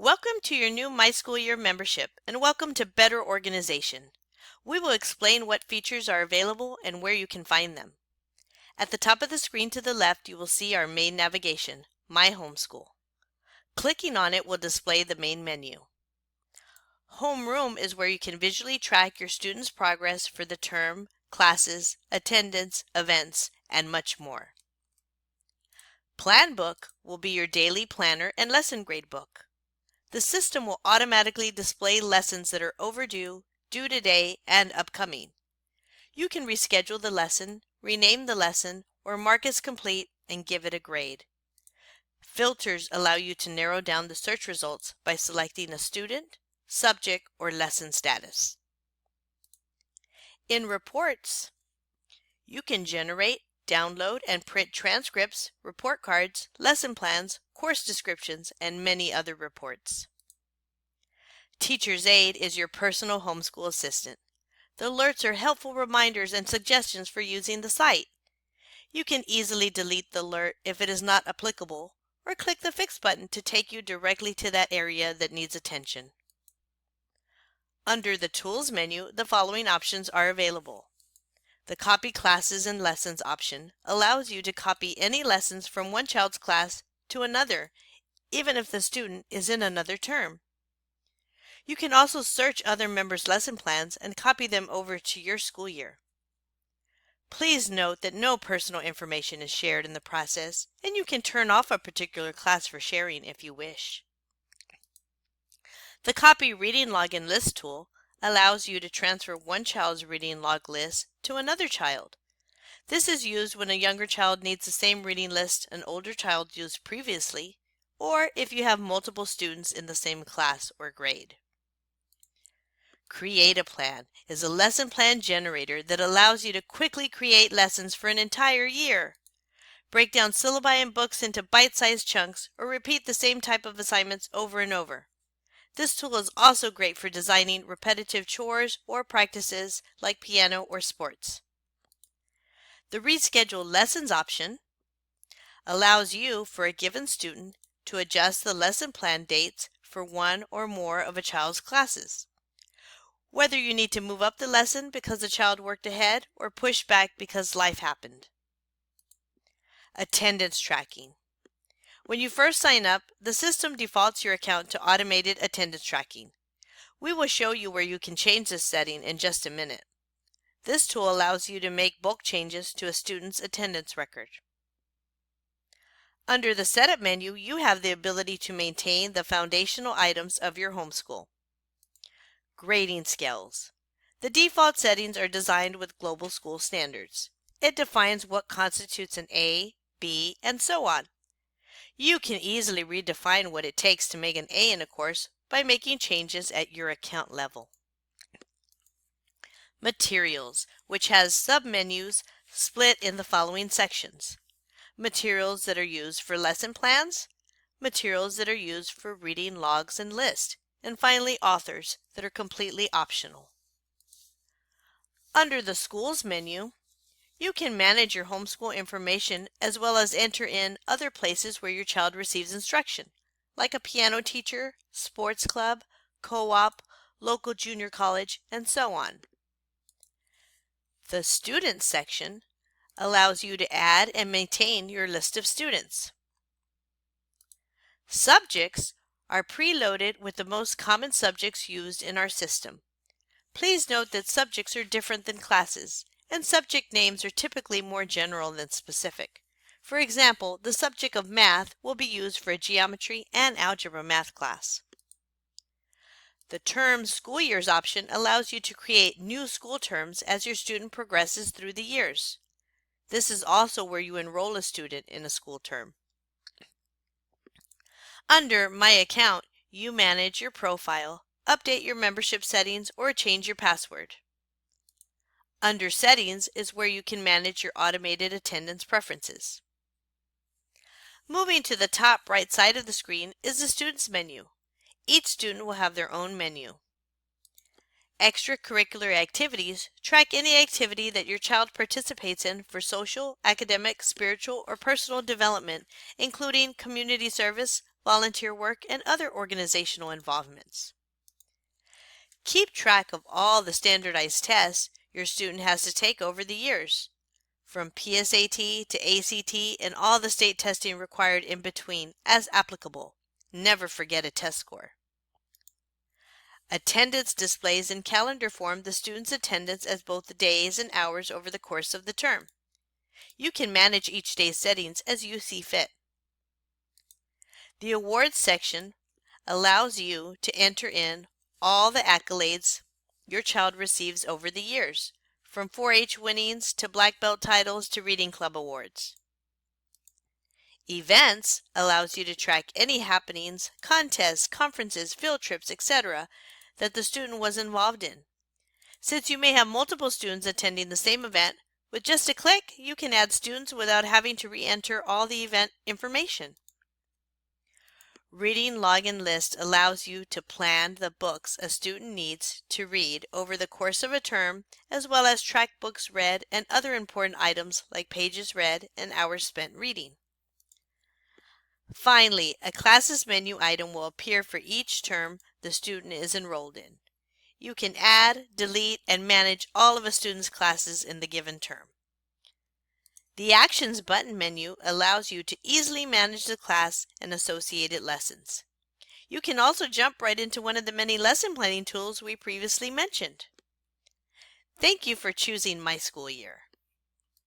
Welcome to your new MySchoolYear membership and welcome to Better Organization. We will explain what features are available and where you can find them. At the top of the screen to the left, you will see our main navigation, My Homeschool. Clicking on it will display the main menu. Homeroom is where you can visually track your students' progress for the term, classes, attendance, events, and much more. Plan Book will be your daily planner and lesson grade book. The system will automatically display lessons that are overdue, due today, and upcoming. You can reschedule the lesson, rename the lesson, or mark as complete and give it a grade. Filters allow you to narrow down the search results by selecting a student, subject, or lesson status. In Reports, you can generate, download, and print transcripts, report cards, lesson plans, course descriptions, and many other reports. Teacher's Aid is your personal homeschool assistant. The alerts are helpful reminders and suggestions for using the site. You can easily delete the alert if it is not applicable, or click the Fix button to take you directly to that area that needs attention. Under the Tools menu, the following options are available. The Copy Classes and Lessons option allows you to copy any lessons from one child's class to another, even if the student is in another term. You can also search other members' lesson plans and copy them over to your school year. Please note that no personal information is shared in the process, and you can turn off a particular class for sharing if you wish. The Copy Reading Log and List tool allows you to transfer one child's reading log list to another child. This is used when a younger child needs the same reading list an older child used previously, or if you have multiple students in the same class or grade. Create a Plan is a lesson plan generator that allows you to quickly create lessons for an entire year. Break down syllabi and books into bite-sized chunks or repeat the same type of assignments over and over. This tool is also great for designing repetitive chores or practices like piano or sports. The Reschedule Lessons option allows you, for a given student, to adjust the lesson plan dates for one or more of a child's classes. Whether you need to move up the lesson because the child worked ahead or push back because life happened. Attendance Tracking. When you first sign up, the system defaults your account to automated attendance tracking. We will show you where you can change this setting in just a minute. This tool allows you to make bulk changes to a student's attendance record. Under the Setup menu, you have the ability to maintain the foundational items of your homeschool. Grading Scales. The default settings are designed with global school standards. It defines what constitutes an A, B, and so on. You can easily redefine what it takes to make an A in a course by making changes at your account level. Materials, which has submenus split in the following sections. Materials that are used for lesson plans, materials that are used for reading logs and lists, and finally authors that are completely optional. Under the Schools menu, you can manage your homeschool information as well as enter in other places where your child receives instruction, like a piano teacher, sports club, co-op, local junior college, and so on. The Students section allows you to add and maintain your list of students. Subjects are preloaded with the most common subjects used in our system. Please note that subjects are different than classes, and subject names are typically more general than specific. For example, the subject of math will be used for a geometry and algebra math class. The Term School Years option allows you to create new school terms as your student progresses through the years. This is also where you enroll a student in a school term. Under My Account, you manage your profile, update your membership settings, or change your password. Under Settings is where you can manage your automated attendance preferences. Moving to the top right side of the screen is the Students menu. Each student will have their own menu. Extracurricular activities track any activity that your child participates in for social, academic, spiritual, or personal development, including community service, volunteer work, and other organizational involvements. Keep track of all the standardized tests your student has to take over the years, from PSAT to ACT and all the state testing required in between as applicable. Never forget a test score. Attendance displays in calendar form the student's attendance as both the days and hours over the course of the term. You can manage each day's settings as you see fit. The awards section allows you to enter in all the accolades your child receives over the years, from 4-H winnings to black belt titles to reading club awards. Events allows you to track any happenings, contests, conferences, field trips, etc. that the student was involved in. Since you may have multiple students attending the same event, with just a click, you can add students without having to re-enter all the event information. Reading Login List allows you to plan the books a student needs to read over the course of a term, as well as track books read and other important items like pages read and hours spent reading. Finally, a classes menu item will appear for each term the student is enrolled in. You can add, delete, and manage all of a student's classes in the given term. The Actions button menu allows you to easily manage the class and associated lessons. You can also jump right into one of the many lesson planning tools we previously mentioned. Thank you for choosing MySchoolYear.